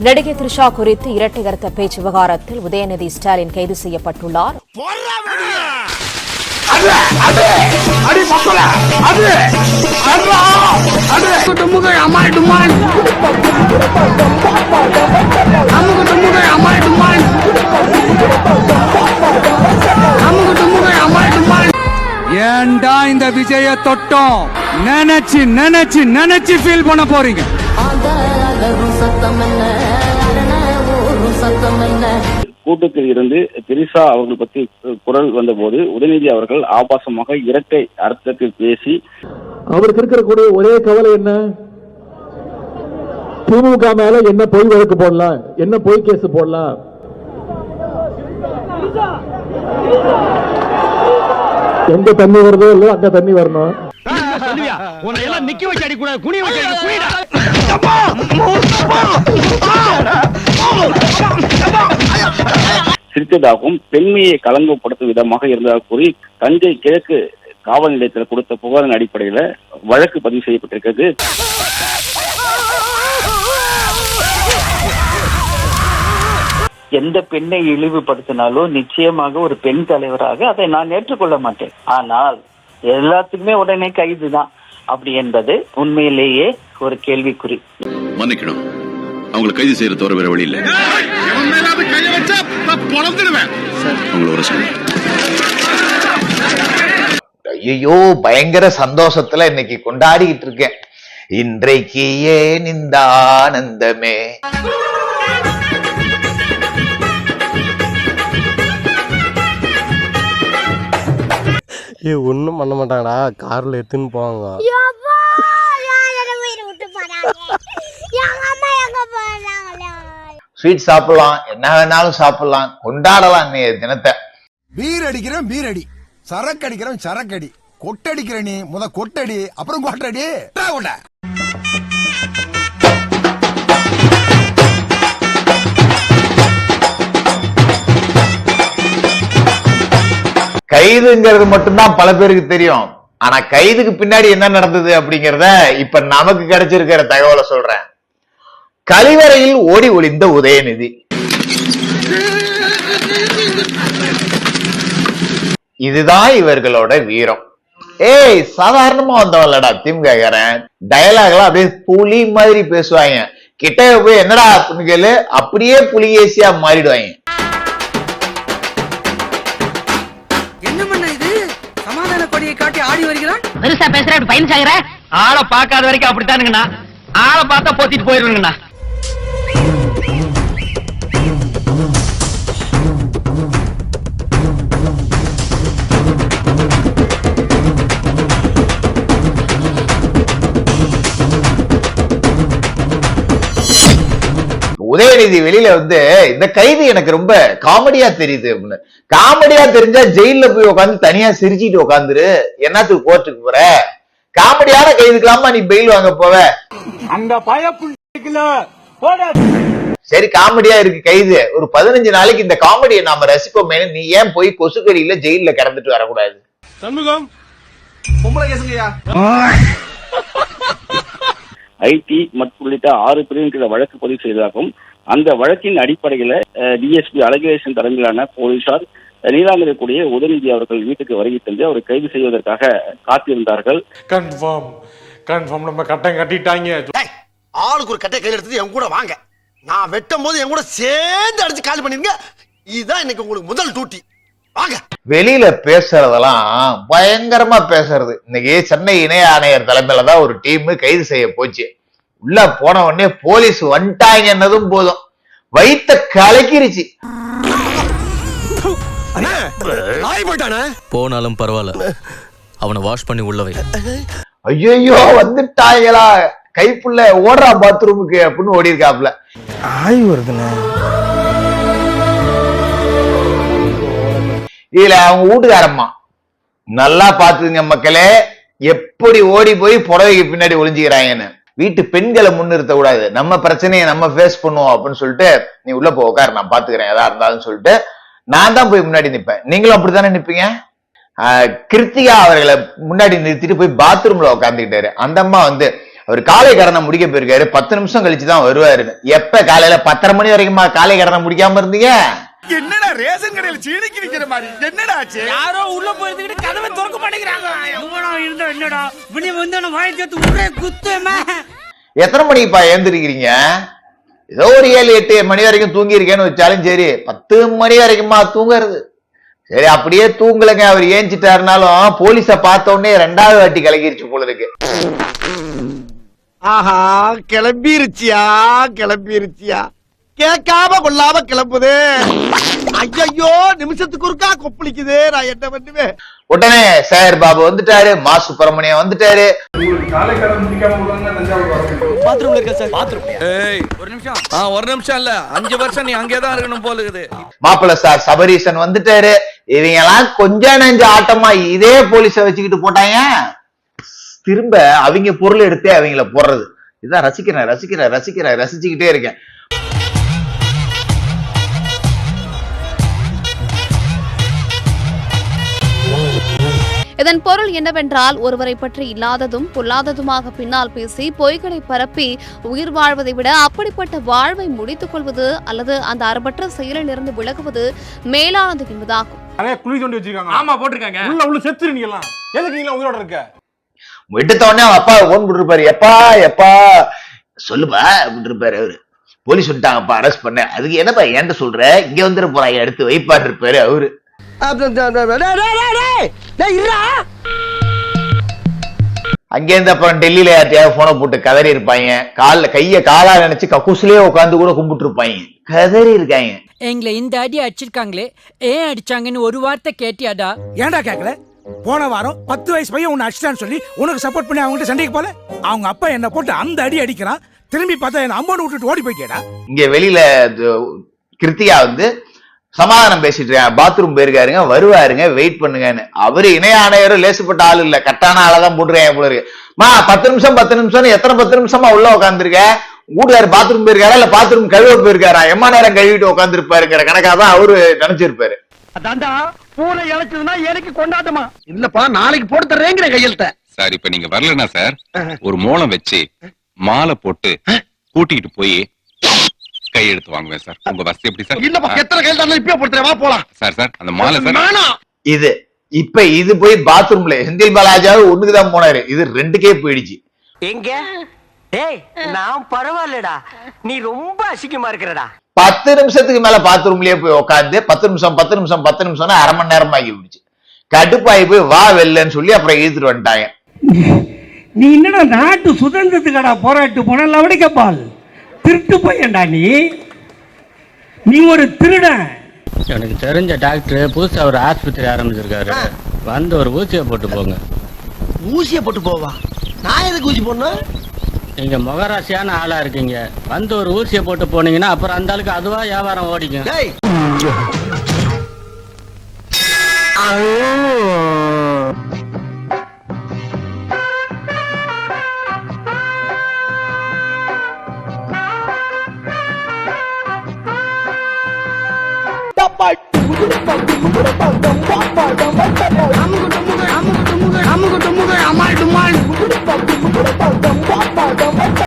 நடிகை த்ரிஷா குறித்து இரட்டை கருத்த பேச்சு விவகாரத்தில் உதயநிதி ஸ்டாலின் கைது செய்யப்பட்டுள்ளார். ஏண்டா இந்த விஜய தொட்டோம் நினைச்சு நினைச்சு நினைச்சு ஃபீல் பண்ண போறீங்க. கூட்டத்தில் இருந்து திரிஷா அவர்கள் பற்றி குரல் வந்தபோது உதயநிதி அவர்கள் ஆபாசமாக இரட்டை அர்த்தத்தில் பேசி, அவருக்கு இருக்கக்கூடிய ஒரே கவலை என்ன, திமுக மேல என்ன பொய் வழக்கு போடலாம், என்ன பொய் கேஸ் போடலாம். எங்க தண்ணி வருதோ இல்லையோ அங்க தண்ணி வரணும். சிரித்ததாகவும் பெண்மையை களங்கப்படுத்தும் விதமாக இருந்ததாக கூறி தஞ்சை கிழக்கு காவல் நிலையத்தில் கொடுத்த புகாரின் அடிப்படையில் வழக்கு பதிவு செய்யப்பட்டிருக்கிறது. எந்த பெண்ணை இழிவுபடுத்தினாலும் நிச்சயமாக ஒரு பெண் தலைவராக அதை நான் ஏற்றுக்கொள்ள மாட்டேன். ஆனால் எல்லாத்துக்குமே உடனே கைதுதான் அப்படி என்பது உண்மையிலேயே ஒரு கேள்விக்குறி. மன்னிக்கணும், அவங்களை கைது செய்யற தவிர வேற வழி இல்லை. ஐயோ, பயங்கர சந்தோஷத்துல இன்னைக்கு கொண்டாடிக்கிட்டு இருக்கேன். இன்றைக்கு ஏன் இந்த ஆனந்தமே. ஒன்னும் பண்ண மாட்டாங்கடா, கார்ல எடுத்துன்னு போவாங்க. ஸ்வீட் சாப்பிடலாம், என்ன வேணாலும் சாப்பிடலாம், கொண்டாடலாம் தினத்தை. பீர் அடிக்கிறேன் பீரடி, சரக்கு அடிக்கிறேன் சரக்கடி, கொட்டடிக்கிற நீ முத கொட்டடி, அப்புறம் கொட்டடி. கைதுங்கிறது மட்டும்தான் பல பேருக்கு தெரியும். ஆனா கைதுக்கு பின்னாடி என்ன நடந்தது அப்படிங்கறத இப்ப நமக்கு கிடைச்சிருக்கிற தகவலை சொல்றேன். கழிவறையில் ஓடி ஒளிந்த உதயநிதி. இதுதான் இவர்களோட வீரம். ஏய், சாதாரணமா வந்தவன்லடா திமுககாரன். டயலாக்லாம் அப்படியே புலி மாதிரி பேசுவாங்க. கிட்ட போய் என்னடா அப்படின்னு கேளு, அப்படியே புலிகேசியா மாறிடுவாங்க. காட்டி ஆடி வருகிறான். பெருசா பேசுற, அப்படி பயன் சாகுற. ஆளை பார்க்காத வரைக்கும் அப்படித்தானுங்கண்ணா. ஆளை பார்த்தா போத்திட்டு போயிருவீங்கண்ணா. உதயநிதி வெளியில வந்து இந்த கைது எனக்கு ரொம்ப காமெடியா தெரியுது அப்படின்னு. காமெடியா தெரிஞ்சா ஜெயில போய் உட்காந்து தனியா சிரிச்சிட்டு உட்காந்துரு, என்னத்துக்கு கோர்ட்டுக்கு போற? காமெடியான கைதுக்கலாமா நீ பெயில் வாங்க போவ? அந்த பயப்புள்ள சரி, காமெடியா இருக்கு கைது. ஒரு 15 நாளைக்கு இந்த காமெடியை நாம ரசிப்போமே. நீ ஏன் போய் கொசுக்கடியில ஜெயில கிடந்துட்டு வரக்கூடாது? சண்முகம் ஐடி மற்றும் உள்ளிட்ட 6 பிரிவின் வழக்கு பதிவு செய்ததாகவும் அந்த வழக்கின் அடிப்படையில் டிஎஸ்பி அழகேசன் தலைமையிலான போலீசார் நீலாங்கரைக்கூடிய உதயநிதி அவர்கள் வீட்டுக்கு வருகை தந்து அவரை கைது செய்வதற்காக காத்திருந்தார்கள். கன்ஃபார்ம் நம்ம கட்டம் கட்டிட்டாங்க. ஆளுக்கு ஒரு கட்டை கையில் எடுத்து என் கூட வாங்க, நான் வெட்டும் போது என் கூட சேர்ந்து அடிச்சு காலி பண்ணிருங்க. இதுதான் இன்னைக்கு உங்களுக்கு முதல் டியூட்டி. வாங்க. வெளியில பேசுறதெல்லாம் பயங்கரமா பேசுறது. இன்னைக்கு சென்னை இணை ஆணையர் தலைமையில தான் ஒரு டீம் கைது செய்ய போச்சு. உள்ள போன உடனே போலீஸ் வந்துட்டாங்கன்னதும் போதும் வயித்த கலக்கிருச்சு. போனாலும் பரவாயில்ல, அவனை வாஷ் பண்ணி உள்ளவை. ஐயோ, வந்துட்டாங்களா, கைப்புள்ள ஓடுறா பாத்ரூமுக்கு அப்படின்னு ஓடி இருக்காப்ல. ஆய் வருதுண்ணே. இதுல அவங்க வீட்டுக்காரம்மா நல்லா பாத்துங்க மக்களே, எப்படி ஓடி போய் புடவைக்கு பின்னாடி ஒளிஞ்சுக்கிறாங்கன்னு. வீட்டு பெண்களை முன்னிறுத்த கூடாது, நம்ம பிரச்சனையை நம்ம ஃபேஸ் பண்ணுவோம் அப்படின்னு சொல்லிட்டு நீ உள்ள போ உட்காரு, நான் பாத்துக்கிறேன் எதா இருந்தாலும் சொல்லிட்டு நான் தான் போய் முன்னாடி நிப்பேன். நீங்களும் அப்படித்தானே நிப்பீங்க. கிருத்திகா அவர்களை முன்னாடி நிறுத்திட்டு போய் பாத்ரூம்ல உட்காந்துக்கிட்டாரு. அந்த அம்மா வந்து அவர் காலை கடனை முடிக்க போயிருக்காரு, 10 நிமிஷம் கழிச்சுதான் வருவாரு. எப்ப காலையில 10:30 மணி வரைக்குமா காலை கடனை முடிக்காம இருந்தீங்க? என்னடா ரேஷன் கடையில் சீனிக்கு நிக்கிற மாதிரி என்னடா ஆச்சு? யாரோ உள்ள போயிட்டு கதவை திறக்க மாட்டேங்கிறாங்க. என்னடா இப்படி வந்து வாய் சேர்த்து ஒரே குத்துமா. எத்தனை மணிக்குப்பா ஏந்திருக்கிறீங்க? ஏதோ ஒரு 7-8 மணி வரைக்கும் தூங்கி இருக்கேன்னு வச்சாலும் சரி, 10 மணி வரைக்குமா தூங்குறது? சரி, அப்படியே தூங்கலைங்க, அவர் ஏஞ்சிட்டாருனாலும் போலீஸ பார்த்த உடனே 2வது வாட்டி கலக்கிருச்சு போல இருக்கு. ஆஹா, கிளம்பிருச்சியா கிளம்பிருச்சியா, கேட்காம கொள்ளாம கிளம்புது. ஐயோ, நிமிஷத்துக்கு ஒருக்கா கொப்பளிக்குது, நான் என்ன பண்ணுவேன்? உடனே சேகர் பாபு வந்துட்டாரு, மா சுப்பிரமணியம் வந்துட்டாரு. ஒரு நிமிஷம் இல்ல, 5 வருஷம் நீ அங்கேதான் இருக்கணும் போல இருக்குது. மாப்பிள்ள சார் சபரீசன் வந்துட்டாரு. இவங்க எல்லாம் கொஞ்ச நெஞ்ச ஆட்டமா இதே போலீஸ வச்சுக்கிட்டு போட்டாங்க. திரும்ப அவங்க பொருள் எடுத்தே அவங்கள போடுறது. இதான் ரசிச்சுக்கிட்டே இருக்கேன். இதன் பொருள் என்னவென்றால், ஒருவரை பற்றி இல்லாததும் பொல்லாததுமாக பின்னால் பேசி பொய்களை பரப்பி உயிர் வாழ்வதை விட அப்படிப்பட்ட வாழ்வை முடித்துக் கொள்வது அல்லது அந்த அறப்பற்ற செயலில் இருந்து விலகுவது மேலானது என்பதாகும். குழி தோண்டி வச்சிருக்காங்க. ஆமா, போட்டிருக்காங்க. உள்ள செத்துருங்க. எதுக்கு நீங்க உயிரோட இருக்க? எடுத்த உடனே அப்பா ஓன் போட்டுருப்பாரு. எப்பா எப்பா சொல்லுப்பா அப்படின்னு இருப்பாரு. அவரு போலீஸ் வந்துட்டாங்கப்பா, அரெஸ்ட் பண்ண. அதுக்கு என்னப்பா ஏன்ட்ட சொல்ற, இங்க வந்துட போறாங்க, எடுத்து வைப்பாட்டு இருப்பாரு அவரு. அங்கேருந்து அப்புறம் டெல்லியில யார்ட்டையாவது போனை போட்டு கதறி இருப்பாங்க. கைய காலா நினைச்சு கக்கூசிலேயே உட்காந்து கூட கும்பிட்டு இருப்பாங்க. கதறி இருக்காங்க. எங்களை இந்த அடி அடிச்சிருக்காங்களே, ஏன் அடிச்சாங்கன்னு ஒரு வார்த்தை கேட்டியாடா? ஏன்டா கேட்கல? போன வாரம் 10 வயசு பையன் உன்னை அடிச்சிட்டான்னு சொல்லி உனக்கு சப்போர்ட் பண்ணி அவங்ககிட்ட சண்டைக்கு போல. அவங்க அப்பா என்ன போட்டு அந்த அடி அடிக்கிறான், திரும்பி பார்த்தா என்ன அம்மாவை விட்டுட்டு ஓடி போயிட்டேடா. இங்க வெளியில கிருத்திகா வந்து சமாதானம் பேசிட்டு இருக்காங்க. பாத்ரூம் போயிருக்காருங்க, வருவாருங்க, வெயிட் பண்ணுங்கன்னு. அவரு இணைய ஆணையரும் லேசுப்பட்ட ஆள் இல்ல, கட்டான ஆளதான் போட்டுருக்கேன் போல இருக்கு. 10 நிமிஷம் எத்தனை 10 நிமிஷமா உள்ள உட்காந்துருக்க? வீட்டுக்காரு பாத்ரூம் போயிருக்காரா இல்ல பாத்ரூம் கழுவ போயிருக்காரா? எம்மா நேரம் கழுவிட்டு உட்காந்து இருப்பாருங்கிற கணக்காதான் அவரு நினைச்சிருப்பாரு. அதான்டா பூனை இழைச்சதுன்னா எனக்கு கொண்டாட்டமா இல்லப்பா, நாளைக்கு போட்டு தர்றேங்கிற கையெழுத்த. சார், இப்ப நீங்க வரலனா சார், ஒரு மோளம் வச்சு மாலை போட்டு கூட்டிட்டு போய் கையெழுத்து வாங்குவேன் சார். உங்க வசதி எப்படி சார்? இல்லப்பா, எத்தனை கையெழுத்து இப்பயே போட்டு வா போலாம். சார் அந்த மாலை சார். இது போய் பாத்ரூம்ல செந்தில் பாலாஜாவை ஒண்ணுக்குதான் போனாரு. இது 2க்கே போயிடுச்சு. எங்க? ஏய், நான் பரவாயில்லடா, நீ ரொம்ப அசிங்கமா இருக்கிறடா. 10 நிமிஷத்துக்கு மேல பாத்ரூம்லயே போய் உட்காந்து 10 நிமிஷம் அரை மணி நேரம் ஆகி விடுச்சு. கடுப்பாகி போய் வா வெல்லன்னு சொல்லி அப்புறம் இழுத்துட்டு வந்துட்டாங்க. நீ என்னடா நாட்டு சுதந்திரத்துக்கடா போராட்டு போன லவடிக்கப்பால் திருட்டு போயண்டா நீ ஒரு திருடன். எனக்கு தெரிஞ்ச டாக்டர் புதுசா ஒரு ஆஸ்பத்திரி ஆரம்பிச்சிருக்காரு, வந்து ஒரு ஊசியை போட்டு போங்க. ஊசியை போட்டு போவா? நான் எதுக்கு ஊசி போடணும்? நீங்க முகராசியான ஆளா இருக்கீங்க, வந்து ஒரு ஊசியை போட்டு போனீங்கன்னா அப்புறம் அந்த ஆளுக்கு அதுவா வியாபாரம் ஓடிக்கும். டப்பா